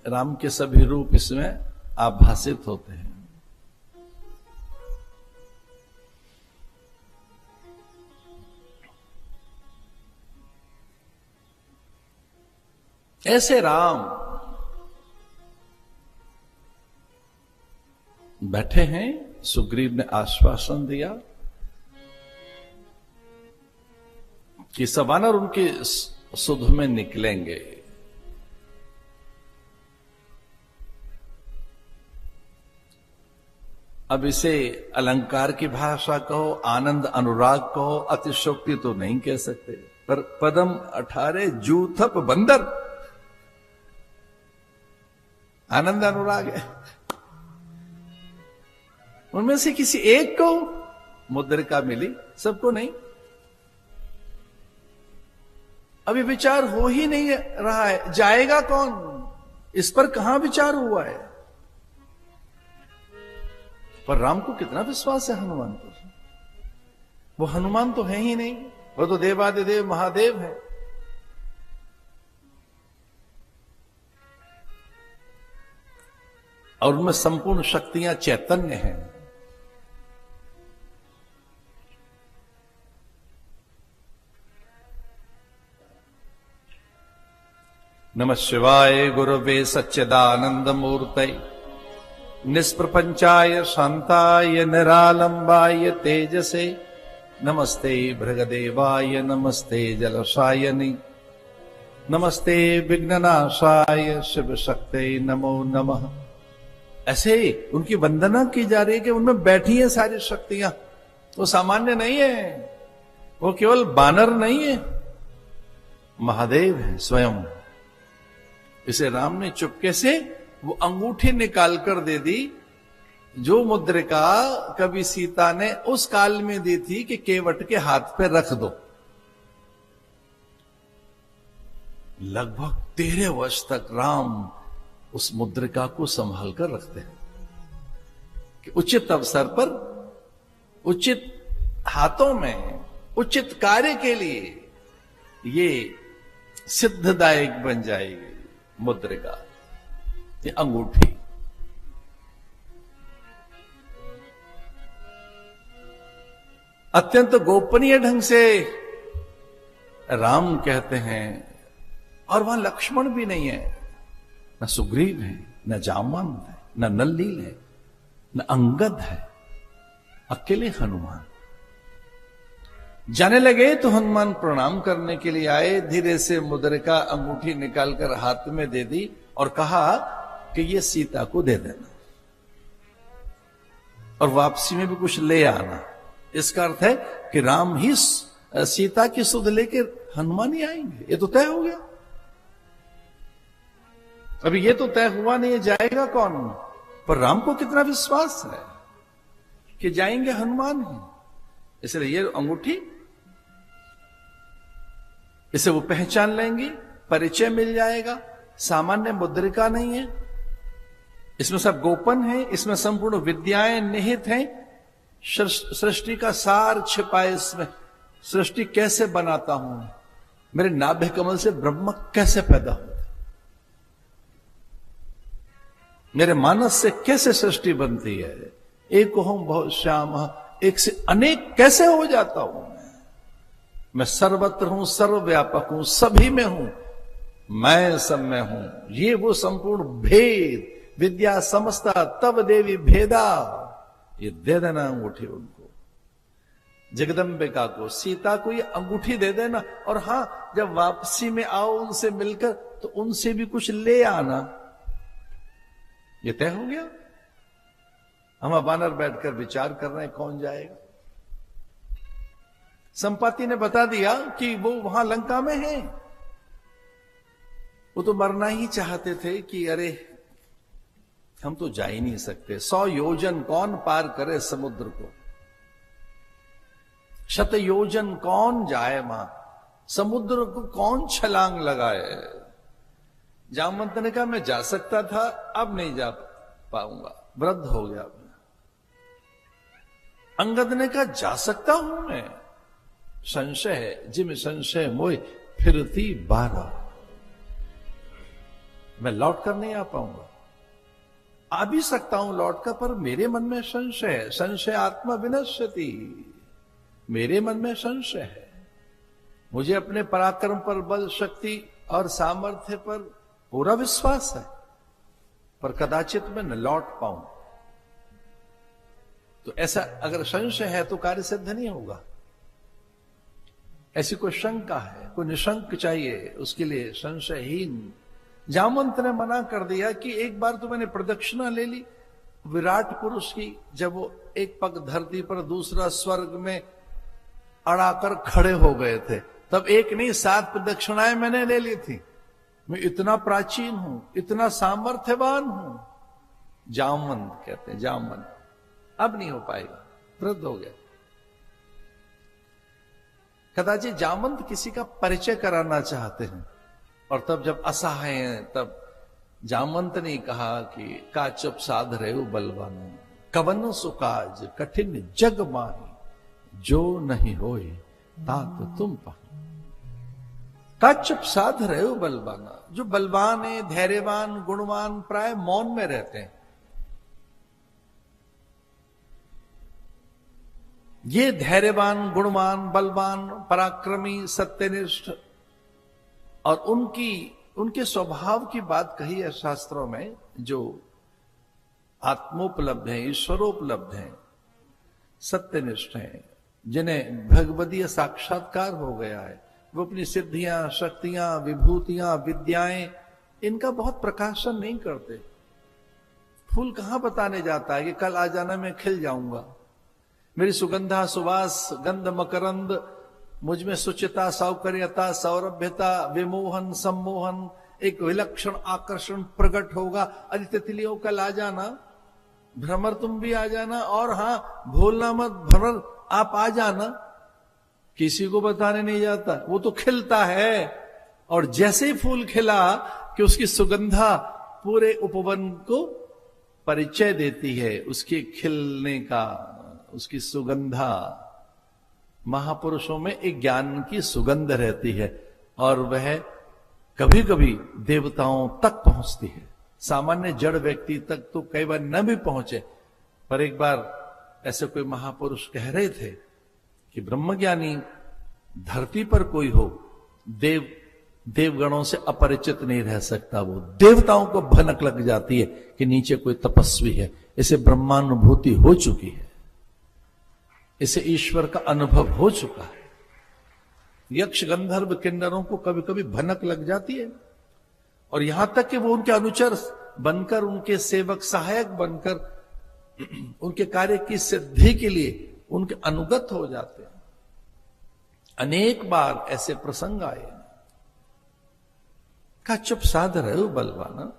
राम के सभी रूप इसमें आभासित होते हैं। ऐसे राम बैठे हैं, सुग्रीव ने आश्वासन दिया कि सब वानर उनके सुध में निकलेंगे। अब इसे अलंकार की भाषा कहो, आनंद अनुराग कहो, अतिशोक्ति तो नहीं कह सकते, पर पदम 18 जूथप बंदर आनंद अनुराग है। उनमें से किसी एक को मुद्रिका मिली, सबको नहीं। अभी विचार हो ही नहीं रहा है, जाएगा कौन, इस पर कहां विचार हुआ है। पर राम को कितना विश्वास है हनुमान पर। वो हनुमान तो है ही नहीं, वो तो देवादिदेव महादेव है। और उनमें संपूर्ण शक्तियां चैतन्य हैं। नमः शिवाय गुरवे सच्चिदानंद मूर्तये निष्प्रपंचाय शांताय निरालंबाय तेजसे नमस्ते भृगदेवाय नमस्ते जलशायनि नमस्ते विघ्ननाशाय शिव शक्ते नमो नमः। ऐसे उनकी वंदना की जा रही है कि उनमें बैठी है सारी शक्तियां। वो सामान्य नहीं है, वो केवल बानर नहीं है, महादेव है स्वयं। इसे राम ने चुपके से वो अंगूठी निकाल कर दे दी, जो मुद्रिका कभी सीता ने उस काल में दी थी कि केवट के हाथ पे रख दो। लगभग 13 वर्ष तक राम उस मुद्रिका को संभाल कर रखते हैं कि उचित अवसर पर, उचित हाथों में, उचित कार्य के लिए ये सिद्धदायक बन जाएगी मुद्रिका, ये अंगूठी। अत्यंत गोपनीय ढंग से राम कहते हैं, और वहां लक्ष्मण भी नहीं है, न सुग्रीव है, न जामवंत है, न नल्लील है, न अंगद है, अकेले हनुमान। जाने लगे तो हनुमान प्रणाम करने के लिए आए, धीरे से मुद्रिका अंगूठी निकालकर हाथ में दे दी और कहा कि ये सीता को दे देना और वापसी में भी कुछ ले आना। इसका अर्थ है कि राम ही सीता की सुध लेकर हनुमान ही आएंगे। ये तो तय हो गया। अभी ये तो तय हुआ नहीं है जाएगा कौन, पर राम को कितना विश्वास है कि जाएंगे हनुमान ही। इसलिए ये अंगूठी, इसे वो पहचान लेंगे, परिचय मिल जाएगा। सामान्य मुद्रिका नहीं है, इसमें सब गोपन है, इसमें संपूर्ण विद्याएं निहित हैं। सृष्टि का सार छिपा है इसमें। सृष्टि कैसे बनाता हूं, मेरे नाभि कमल से ब्रह्म कैसे पैदा होता, मेरे मानस से कैसे सृष्टि बनती है, एक हूं बहुत श्याम, एक से अनेक कैसे हो जाता हूं मैं सर्वत्र हूं, सर्वव्यापक हूं, सभी में हूं, मैं सब में हूं। ये वो संपूर्ण भेद, विद्या समस्ता तब देवी भेदा, ये दे देना अंगूठी उनको, जगदम्बिका को, सीता को ये अंगूठी दे देना। और हां, जब वापसी में आओ उनसे मिलकर तो उनसे भी कुछ ले आना। ये तय हो गया। हम बानर बैठकर विचार कर रहे हैं कौन जाएगा। संपाति ने बता दिया कि वो वहां लंका में है। वो तो मरना ही चाहते थे कि अरे हम तो जा ही नहीं सकते, 100 योजन कौन पार करे समुद्र को, 100 योजन कौन जाए वहां, समुद्र को कौन छलांग लगाए। जामवंत ने कहा मैं जा सकता था, अब नहीं जा पाऊंगा, वृद्ध हो गया। अंगद ने कहा जा सकता हूं मैं, संशय है जिम संशय मोय फिरती 12। मैं लौट कर नहीं आ पाऊंगा। आ भी सकता हूं लौट कर, पर मेरे मन में संशय है। संशय आत्मा विनश्यति, मेरे मन में संशय है। मुझे अपने पराक्रम पर, बल, शक्ति और सामर्थ्य पर पूरा विश्वास है, पर कदाचित मैं न लौट पाऊं। तो ऐसा अगर संशय है तो कार्य सिद्ध नहीं होगा। ऐसी कोई शंका है, कोई निशंक चाहिए, उसके लिए संशयहीन। जामवंत ने मना कर दिया कि एक बार तो मैंने प्रदक्षिणा ले ली विराट पुरुष की, जब वो एक पग धरती पर दूसरा स्वर्ग में अड़ाकर खड़े हो गए थे, तब एक नहीं 7 प्रदक्षिणाएं मैंने ले ली थी। मैं इतना प्राचीन हूं, इतना सामर्थ्यवान हूं। जामवंत कहते हैं, जामवंत। अब नहीं हो पाएगा, वृद्ध हो गया। कदाचित जामवंत किसी का परिचय कराना चाहते हैं, और तब जब असहाय हैं, तब जामवंत ने कहा कि काचुप साध रहे हो बलवान, कवन सुकाज कठिन जग माही, जो नहीं होए तात तुम पाही। काचुप साध रहे हो बलवाना, जो बलवान है, धैर्यवान, गुणवान, प्राय मौन में रहते हैं। ये धैर्यवान, गुणवान, बलवान, पराक्रमी, सत्यनिष्ठ और उनके स्वभाव की बात कही है शास्त्रों में, जो आत्मोपलब्ध है, ईश्वरोपलब्ध है, सत्यनिष्ठ है, जिन्हें भगवदीय साक्षात्कार हो गया है। वो अपनी सिद्धियां, शक्तियां, विभूतियां, विद्याएं, इनका बहुत प्रकाशन नहीं करते। फूल कहां बताने जाता है कि कल आ जाना, मैं खिल जाऊंगा, मेरी सुगंधा, सुवास, गंध, मकरंद, मुझ में सुचिता, सौकर्यता, सौरभ्यता, विमोहन, सम्मोहन, एक विलक्षण आकर्षण प्रकट होगा। अरे तितलियों, कल आ जाना, भ्रमर तुम भी आ जाना, और हां भूलना मत भ्रमर आप आ जाना। किसी को बताने नहीं जाता, वो तो खिलता है, और जैसे ही फूल खिला कि उसकी सुगंधा पूरे उपवन को परिचय देती है, उसके खिलने का, उसकी सुगंधा। महापुरुषों में एक ज्ञान की सुगंध रहती है, और वह कभी कभी देवताओं तक पहुंचती है। सामान्य जड़ व्यक्ति तक तो कई बार न भी पहुंचे, पर एक बार ऐसे कोई महापुरुष कह रहे थे कि ब्रह्मज्ञानी धरती पर कोई हो, देवगणों से अपरिचित नहीं रह सकता। वो देवताओं को भनक लग जाती है कि नीचे कोई तपस्वी है। इसे ब्रह्मानुभूति हो चुकी है, इसे ईश्वर का अनुभव हो चुका है। यक्ष, गंधर्व, किन्नरों को कभी कभी भनक लग जाती है, और यहां तक कि वो उनके अनुचर बनकर, उनके सेवक, सहायक बनकर उनके कार्य की सिद्धि के लिए उनके अनुगत हो जाते हैं। अनेक बार ऐसे प्रसंग आए। का चुप साध रहे हो बलवाना,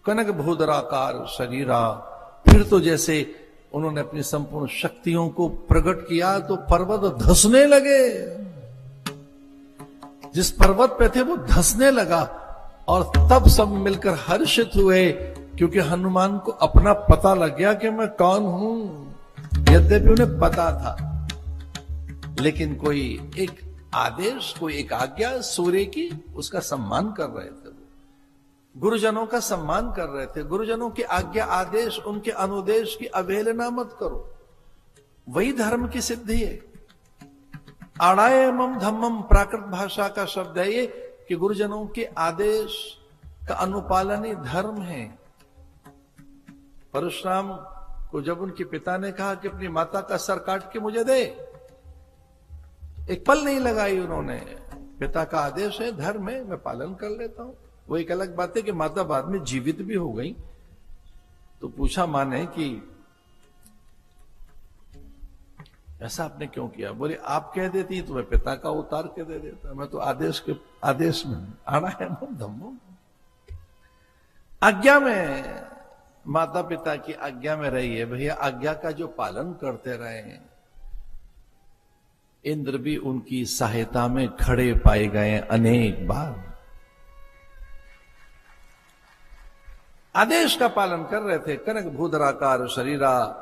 कनक भूधराकार शरीरा। फिर तो जैसे उन्होंने अपनी संपूर्ण शक्तियों को प्रकट किया तो पर्वत धंसने लगे। जिस पर्वत पे थे वो धंसने लगा, और तब सब मिलकर हर्षित हुए, क्योंकि हनुमान को अपना पता लग गया कि मैं कौन हूं। यद्यपि उन्हें पता था, लेकिन कोई एक आदेश, कोई एक आज्ञा सूर्य की, उसका सम्मान कर रहे थे। गुरुजनों का सम्मान कर रहे थे। गुरुजनों की आज्ञा, आदेश, उनके अनुदेश की अवहेलना मत करो, वही धर्म की सिद्धि है। आड़ायमम धम्मम प्राकृत भाषा का शब्द है ये, कि गुरुजनों के आदेश का अनुपालन ही धर्म है। परशुराम को जब उनके पिता ने कहा कि अपनी माता का सर काट के मुझे दे, एक पल नहीं लगाई उन्होंने। पिता का आदेश है, धर्म है, मैं पालन कर लेता हूं। वो एक अलग बात है कि माता बाद में जीवित भी हो गई, तो पूछा मां ने कि ऐसा आपने क्यों किया? बोले आप कह देती तो मैं पिता का उतार के दे देता, मैं तो आदेश में आना है धम्मो। आज्ञा में, माता पिता की आज्ञा में रही है भैया, आज्ञा का जो पालन करते रहे। इंद्र भी उनकी सहायता में खड़े पाए गए अनेक बार। आदेश का पालन कर रहे थे। कनक भूधराकार शरीरा।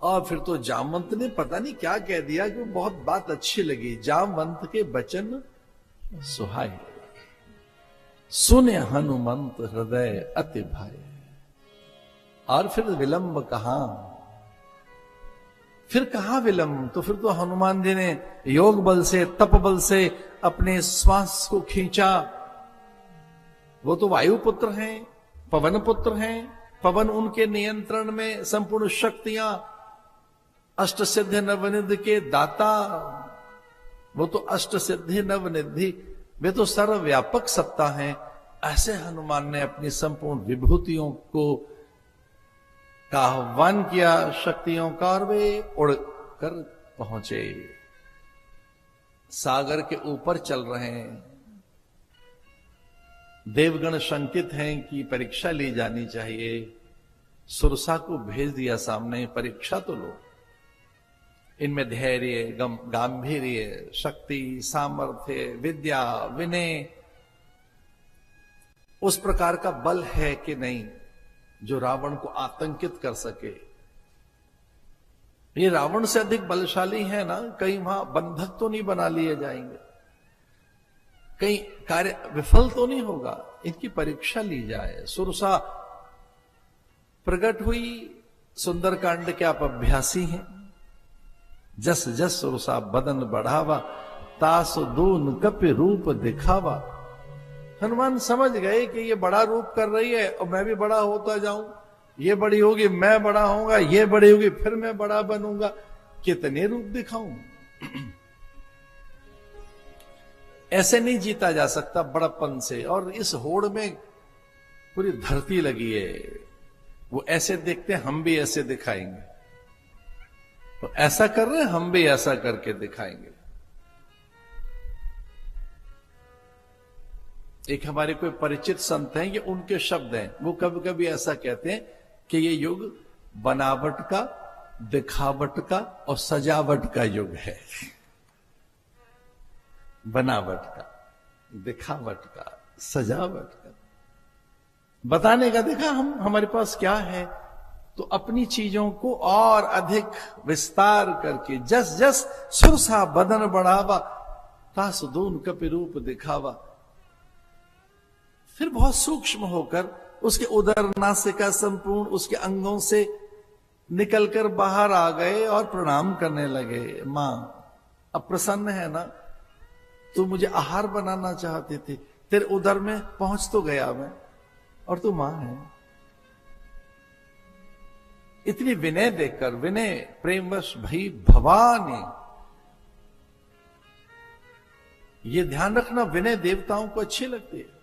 और फिर तो जामवंत ने पता नहीं क्या कह दिया कि बहुत बात अच्छी लगी। जामवंत के वचन सुहाए। सुने हनुमंत हृदय अति भय। और फिर विलंब कहां, फिर कहां विलंब, तो फिर तो हनुमान जी ने योग बल से तप बल से अपने श्वास को खींचा। वो तो वायु पुत्र हैं, पवन पुत्र हैं, पवन उनके नियंत्रण में संपूर्ण शक्तियां, अष्ट सिद्धि नवनिधि के दाता, वो तो अष्ट सिद्धि नवनिधि, वे तो सर्वव्यापक सत्ता हैं। ऐसे हनुमान ने अपनी संपूर्ण विभूतियों को का आह्वान किया, शक्तियों का, और वे उड़कर पहुंचे, सागर के ऊपर चल रहे हैं। देवगण शंकित हैं कि परीक्षा ली जानी चाहिए। सुरसा को भेज दिया सामने, परीक्षा तो लो, इनमें धैर्य, गांभीर्य, शक्ति, सामर्थ्य, विद्या, विनय, उस प्रकार का बल है कि नहीं जो रावण को आतंकित कर सके। ये रावण से अधिक बलशाली है ना, कहीं वहां बंधक तो नहीं बना लिए जाएंगे, कहीं कार्य विफल तो नहीं होगा, इनकी परीक्षा ली जाए। सुरसा प्रकट हुई, सुंदरकांड के आप अभ्यासी हैं। जस जस सुरसा बदन बढ़ावा, तास दून कपि रूप दिखावा। हनुमान समझ गए कि ये बड़ा रूप कर रही है और मैं भी बड़ा होता जाऊं, ये बड़ी होगी मैं बड़ा होऊंगा, ये बड़ी होगी फिर मैं बड़ा बनूंगा, कितने रूप दिखाऊं। ऐसे नहीं जीता जा सकता बड़प्पन से। और इस होड़ में पूरी धरती लगी है, वो ऐसे देखते हैं हम भी ऐसे दिखाएंगे, तो ऐसा कर रहे हैं हम भी ऐसा करके दिखाएंगे। एक हमारे कोई परिचित संत हैं, ये उनके शब्द हैं, वो कभी कभी ऐसा कहते हैं कि ये युग बनावट का, दिखावट का और सजावट का युग है। बनावट का, दिखावट का, सजावट का, बताने का, देखा हम हमारे पास क्या है, तो अपनी चीजों को और अधिक विस्तार करके, जस जस सुरसा बदन बढ़ावा, तास दून कपि रूप दिखावा। फिर बहुत सूक्ष्म होकर उसके उदर नासिका संपूर्ण उसके अंगों से निकलकर बाहर आ गए और प्रणाम करने लगे। मां अब प्रसन्न है ना, तू मुझे आहार बनाना चाहती थी, तेरे उदर में पहुंच तो गया मैं, और तू मां है। इतनी विनय देखकर, विनय प्रेमवश भई भवानी, ये ध्यान रखना, विनय देवताओं को अच्छी लगती है।